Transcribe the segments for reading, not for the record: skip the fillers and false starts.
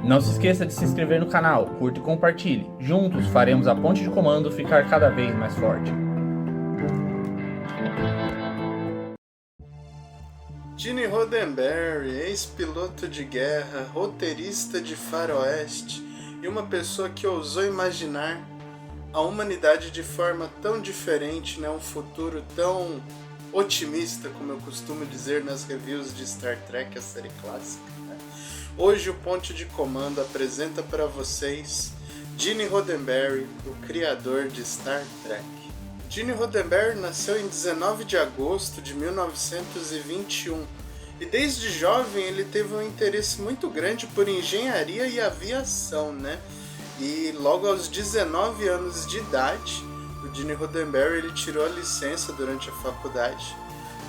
Não se esqueça de se inscrever no canal, curta e compartilhe. Juntos faremos a ponte de comando ficar cada vez mais forte. Gene Roddenberry, ex-piloto de guerra, roteirista de faroeste e uma pessoa que ousou imaginar a humanidade de forma tão diferente, né? Um futuro tão otimista, como eu costumo dizer nas reviews de Star Trek, a série clássica, né? Hoje o Ponte de Comando apresenta para vocês Gene Roddenberry, o criador de Star Trek. Gene Roddenberry nasceu em 19 de agosto de 1921 e desde jovem ele teve um interesse muito grande por engenharia e aviação, né? E logo aos 19 anos de idade, o Gene Roddenberry ele tirou a licença durante a faculdade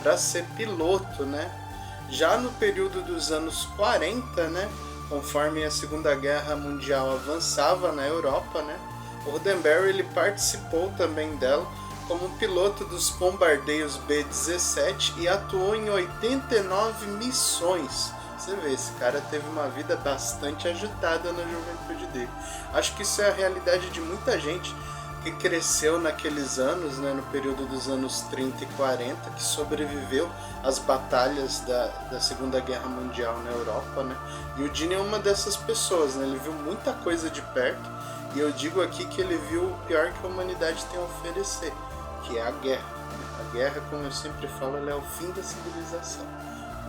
para ser piloto, né? Já no período dos anos 40, né? Conforme a Segunda Guerra Mundial avançava na Europa, né? O Roddenberry ele participou também dela como piloto dos bombardeios B-17 e atuou em 89 missões. Você vê, esse cara teve uma vida bastante agitada na juventude dele. Acho que isso é a realidade de muita gente que cresceu naqueles anos, né, no período dos anos 30 e 40, que sobreviveu às batalhas da Segunda Guerra Mundial na Europa, né? E o Gene é uma dessas pessoas, né? Ele viu muita coisa de perto e eu digo aqui que ele viu o pior que a humanidade tem a oferecer, que é a guerra. A guerra, como eu sempre falo, ela é o fim da civilização.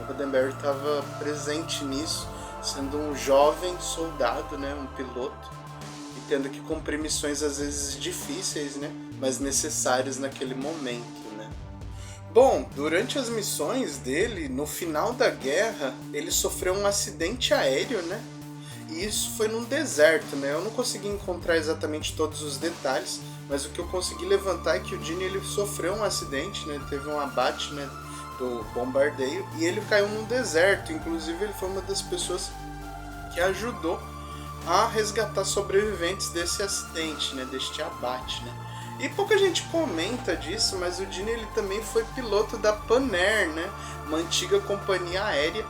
O Roddenberry estava presente nisso, sendo um jovem soldado, né, um piloto, e tendo que cumprir missões às vezes difíceis, né, mas necessárias naquele momento, né. Bom, durante as missões dele, no final da guerra, ele sofreu um acidente aéreo, né, e isso foi num deserto, né. Eu não consegui encontrar exatamente todos os detalhes, mas o que eu consegui levantar é que o Gene ele sofreu um acidente, né, teve um abate, né, do bombardeio, e ele caiu num deserto. Inclusive ele foi uma das pessoas que ajudou a resgatar sobreviventes desse acidente, né, deste abate, né. E pouca gente comenta disso, mas o Gene ele também foi piloto da Pan Air, né, uma antiga companhia aérea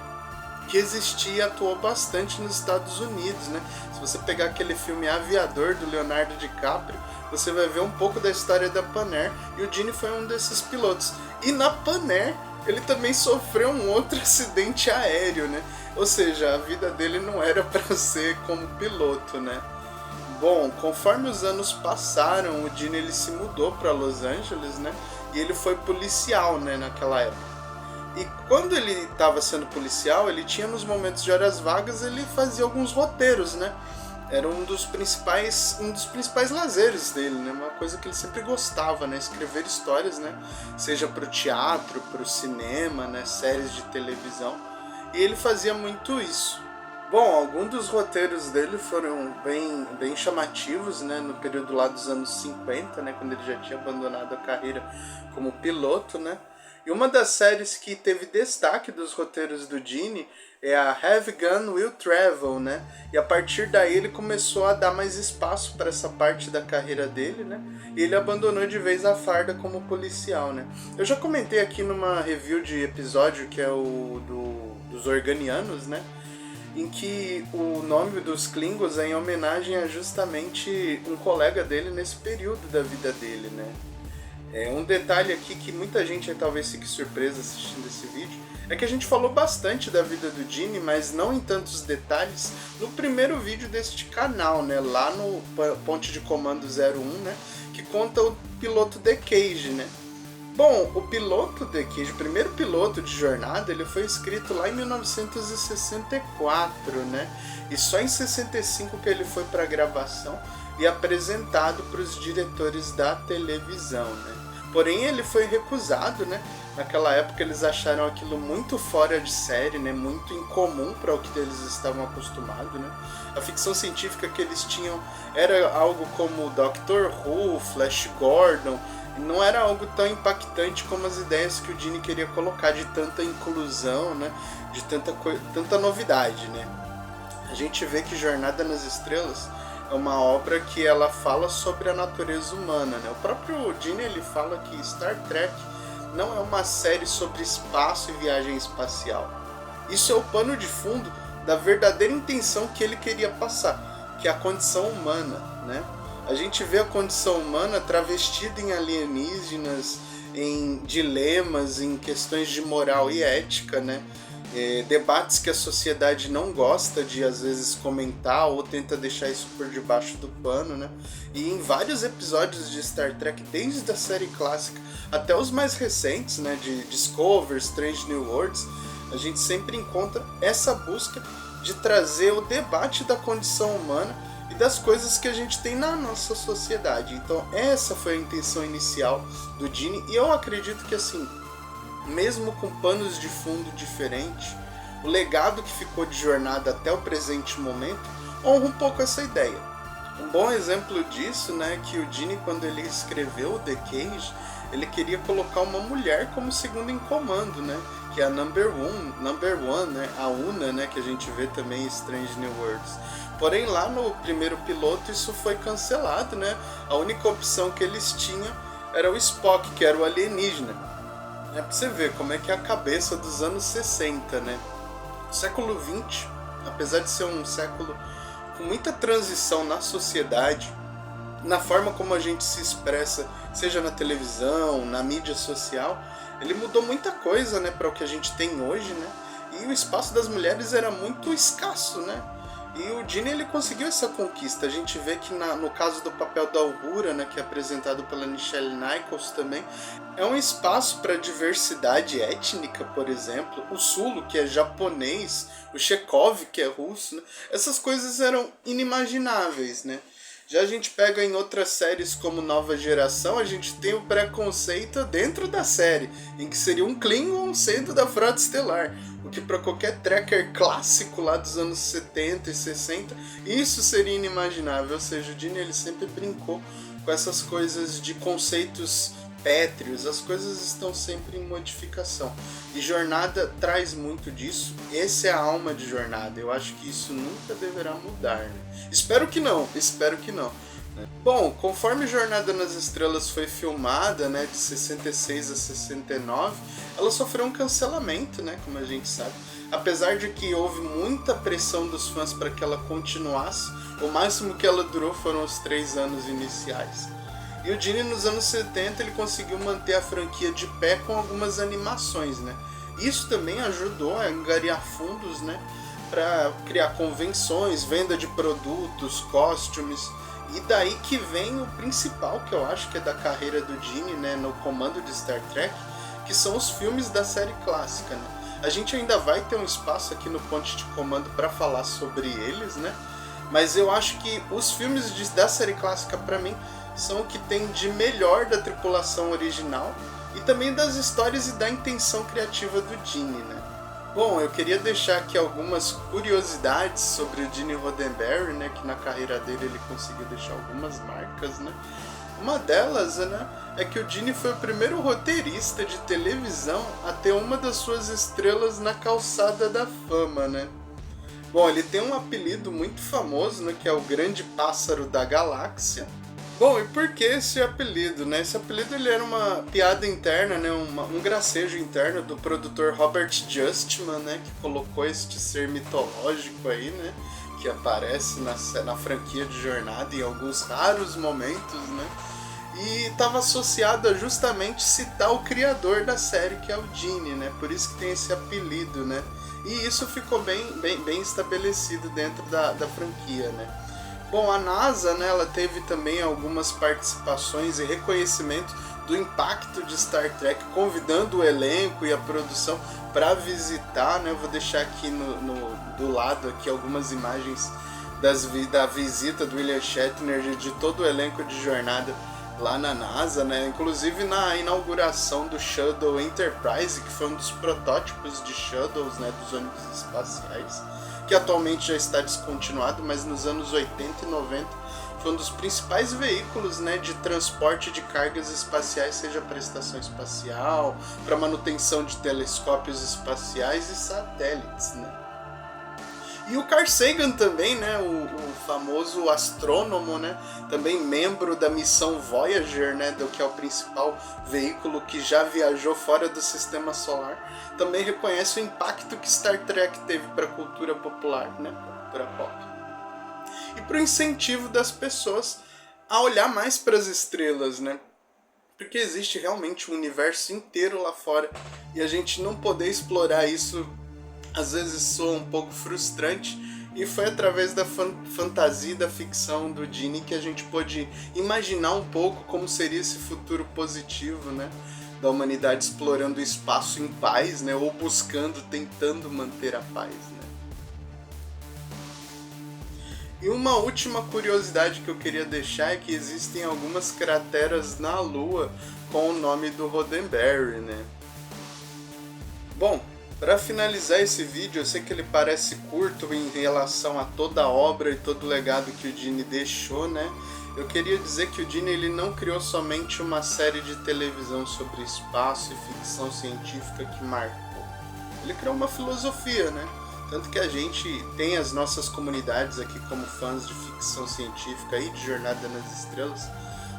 que existia e atuou bastante nos Estados Unidos, né. Se você pegar aquele filme Aviador do Leonardo DiCaprio, você vai ver um pouco da história da Pan Air, e o Gene foi um desses pilotos. E na Pan Air ele também sofreu um outro acidente aéreo, né? Ou seja, a vida dele não era para ser como piloto, né? Bom, conforme os anos passaram, o Gene ele se mudou para Los Angeles, né? E ele foi policial, né, naquela época. E quando ele estava sendo policial, ele tinha nos momentos de horas vagas, ele fazia alguns roteiros, né? Era um dos principais lazeres dele, né? Uma coisa que ele sempre gostava, né? Escrever histórias, né? Seja para o teatro, para o cinema, né? Séries de televisão. E ele fazia muito isso. Bom, alguns dos roteiros dele foram bem chamativos, né? No período lá dos anos 50, né? Quando ele já tinha abandonado a carreira como piloto, né? E uma das séries que teve destaque dos roteiros do Gene é a Have Gun Will Travel, né? E a partir daí ele começou a dar mais espaço para essa parte da carreira dele, né? E ele abandonou de vez a farda como policial, né? Eu já comentei aqui numa review de episódio que é o dos Organianos, né? Em que o nome dos Klingons é em homenagem a justamente um colega dele nesse período da vida dele, né? Um detalhe aqui que muita gente talvez fique surpresa assistindo esse vídeo é que a gente falou bastante da vida do Gene, mas não em tantos detalhes, no primeiro vídeo deste canal, né, lá no Ponte de Comando 01, né, que conta o piloto The Cage, né. Bom, o piloto The Cage, o primeiro piloto de jornada, ele foi escrito lá em 1964, né, e só em 65 que ele foi para gravação e apresentado para os diretores da televisão, né. Porém, ele foi recusado, né? Naquela época eles acharam aquilo muito fora de série, né? Muito incomum para o que eles estavam acostumados, né? A ficção científica que eles tinham era algo como Doctor Who, Flash Gordon, e não era algo tão impactante como as ideias que o Gene queria colocar de tanta inclusão, né? De tanta novidade, né? A gente vê que Jornada nas Estrelas é uma obra que ela fala sobre a natureza humana, né? O próprio Gene ele fala que Star Trek não é uma série sobre espaço e viagem espacial. Isso é o pano de fundo da verdadeira intenção que ele queria passar, que é a condição humana, né? A gente vê a condição humana travestida em alienígenas, em dilemas, em questões de moral e ética, né? Debates que a sociedade não gosta de, às vezes, comentar ou tenta deixar isso por debaixo do pano, né? E em vários episódios de Star Trek, desde a série clássica até os mais recentes, né? De Discovery, Strange New Worlds, a gente sempre encontra essa busca de trazer o debate da condição humana e das coisas que a gente tem na nossa sociedade. Então essa foi a intenção inicial do Gene, e eu acredito que, assim, mesmo com panos de fundo diferentes, o legado que ficou de Jornada até o presente momento honra um pouco essa ideia. Um bom exemplo disso, né, é que o Gene, quando ele escreveu o The Cage, ele queria colocar uma mulher como segunda em comando, né, que é a Number One, né, a Una, né, que a gente vê também em Strange New Worlds. Porém, lá no primeiro piloto isso foi cancelado, né? A única opção que eles tinham era o Spock, que era o alienígena. É pra você ver como é que é a cabeça dos anos 60, né? O século XX, apesar de ser um século com muita transição na sociedade, na forma como a gente se expressa, seja na televisão, na mídia social, ele mudou muita coisa, né, para o que a gente tem hoje, né? E o espaço das mulheres era muito escasso, né? E o Gene, ele conseguiu essa conquista. A gente vê que no caso do papel da Uhura, né, que é apresentado pela Nichelle Nichols também, é um espaço para diversidade étnica, por exemplo. O Sulu, que é japonês, o Chekhov, que é russo, né? Essas coisas eram inimagináveis, né? Já a gente pega em outras séries como Nova Geração, a gente tem o preconceito dentro da série, em que seria um Klingon sendo da Frota Estelar, o que para qualquer tracker clássico lá dos anos 70 e 60, isso seria inimaginável. Ou seja, o Gene, ele sempre brincou com essas coisas de conceitos pétreos, as coisas estão sempre em modificação. E Jornada traz muito disso. Essa é a alma de Jornada. Eu acho que isso nunca deverá mudar, né? Espero que não. Né? Bom, conforme Jornada nas Estrelas foi filmada, né, de 66 a 69, ela sofreu um cancelamento, né, como a gente sabe. Apesar de que houve muita pressão dos fãs para que ela continuasse, o máximo que ela durou foram os 3 anos iniciais. E o Gene, nos anos 70, ele conseguiu manter a franquia de pé com algumas animações, né? Isso também ajudou a angariar fundos, né, para criar convenções, venda de produtos, costumes. E daí que vem o principal, que eu acho que é da carreira do Gene, né, no comando de Star Trek, que são os filmes da série clássica, né? A gente ainda vai ter um espaço aqui no Ponte de Comando para falar sobre eles, né? Mas eu acho que os filmes da série clássica, para mim, são o que tem de melhor da tripulação original e também das histórias e da intenção criativa do Gene, né? Bom, eu queria deixar aqui algumas curiosidades sobre o Gene Roddenberry, né? Que na carreira dele ele conseguiu deixar algumas marcas, né? Uma delas, né, é que o Gene foi o primeiro roteirista de televisão a ter uma das suas estrelas na calçada da fama, né? Bom, ele tem um apelido muito famoso, né, que é o Grande Pássaro da Galáxia. Bom, e por que esse apelido, né? Esse apelido, ele era uma piada interna, né? Um gracejo interno do produtor Robert Justman, né? Que colocou este ser mitológico aí, né? Que aparece na franquia de Jornada em alguns raros momentos, né? E estava associado a justamente citar o criador da série, que é o Gene, né? Por isso que tem esse apelido, né? E isso ficou bem estabelecido dentro da franquia, né? Bom, a NASA, né, ela teve também algumas participações e reconhecimento do impacto de Star Trek, convidando o elenco e a produção para visitar, né? Eu vou deixar aqui do lado aqui algumas imagens da visita do William Shatner e de todo o elenco de Jornada lá na NASA, né? Inclusive na inauguração do Shuttle Enterprise, que foi um dos protótipos de shuttles, né, dos ônibus espaciais, que atualmente já está descontinuado, mas nos anos 80 e 90 foi um dos principais veículos, né, de transporte de cargas espaciais, seja para estação espacial, para manutenção de telescópios espaciais e satélites, né? E o Carl Sagan também, né, o famoso astrônomo, né, também membro da missão Voyager, né, que é o principal veículo que já viajou fora do sistema solar, também reconhece o impacto que Star Trek teve para a cultura popular, né, pra cultura pop. E para o incentivo das pessoas a olhar mais para as estrelas, né, porque existe realmente um universo inteiro lá fora e a gente não poder explorar isso às vezes soa um pouco frustrante, e foi através da fantasia e da ficção do Gene que a gente pôde imaginar um pouco como seria esse futuro positivo, né, da humanidade explorando o espaço em paz, né, ou buscando, tentando manter a paz, né. E uma última curiosidade que eu queria deixar é que existem algumas crateras na Lua com o nome do Roddenberry, né. Bom, para finalizar esse vídeo, eu sei que ele parece curto em relação a toda a obra e todo o legado que o Gene deixou, né? Eu queria dizer que o Gene ele não criou somente uma série de televisão sobre espaço e ficção científica que marcou. Ele criou uma filosofia, né? Tanto que a gente tem as nossas comunidades aqui como fãs de ficção científica e de Jornada nas Estrelas,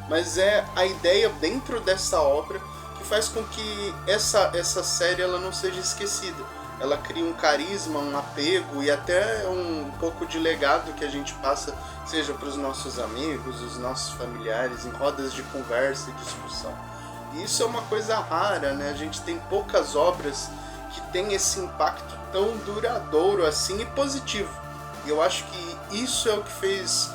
mas é a ideia dentro dessa obra que faz com que essa série ela não seja esquecida. Ela cria um carisma, um apego e até um pouco de legado que a gente passa, seja para os nossos amigos, os nossos familiares, em rodas de conversa e discussão. E isso é uma coisa rara, né? A gente tem poucas obras que têm esse impacto tão duradouro assim e positivo. E eu acho que isso é o que fez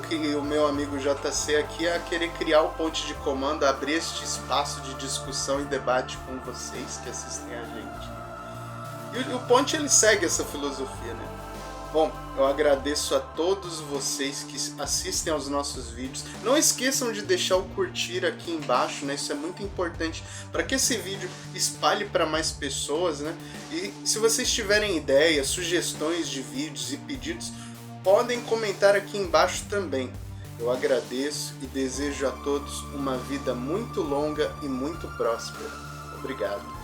que o meu amigo JC aqui a querer criar o Ponte de Comando, abrir este espaço de discussão e debate com vocês que assistem a gente. E o Ponte ele segue essa filosofia, né? Bom, eu agradeço a todos vocês que assistem aos nossos vídeos. Não esqueçam de deixar o curtir aqui embaixo, né? Isso é muito importante para que esse vídeo espalhe para mais pessoas, né? E se vocês tiverem ideias, sugestões de vídeos e pedidos, podem comentar aqui embaixo também. Eu agradeço e desejo a todos uma vida muito longa e muito próspera. Obrigado.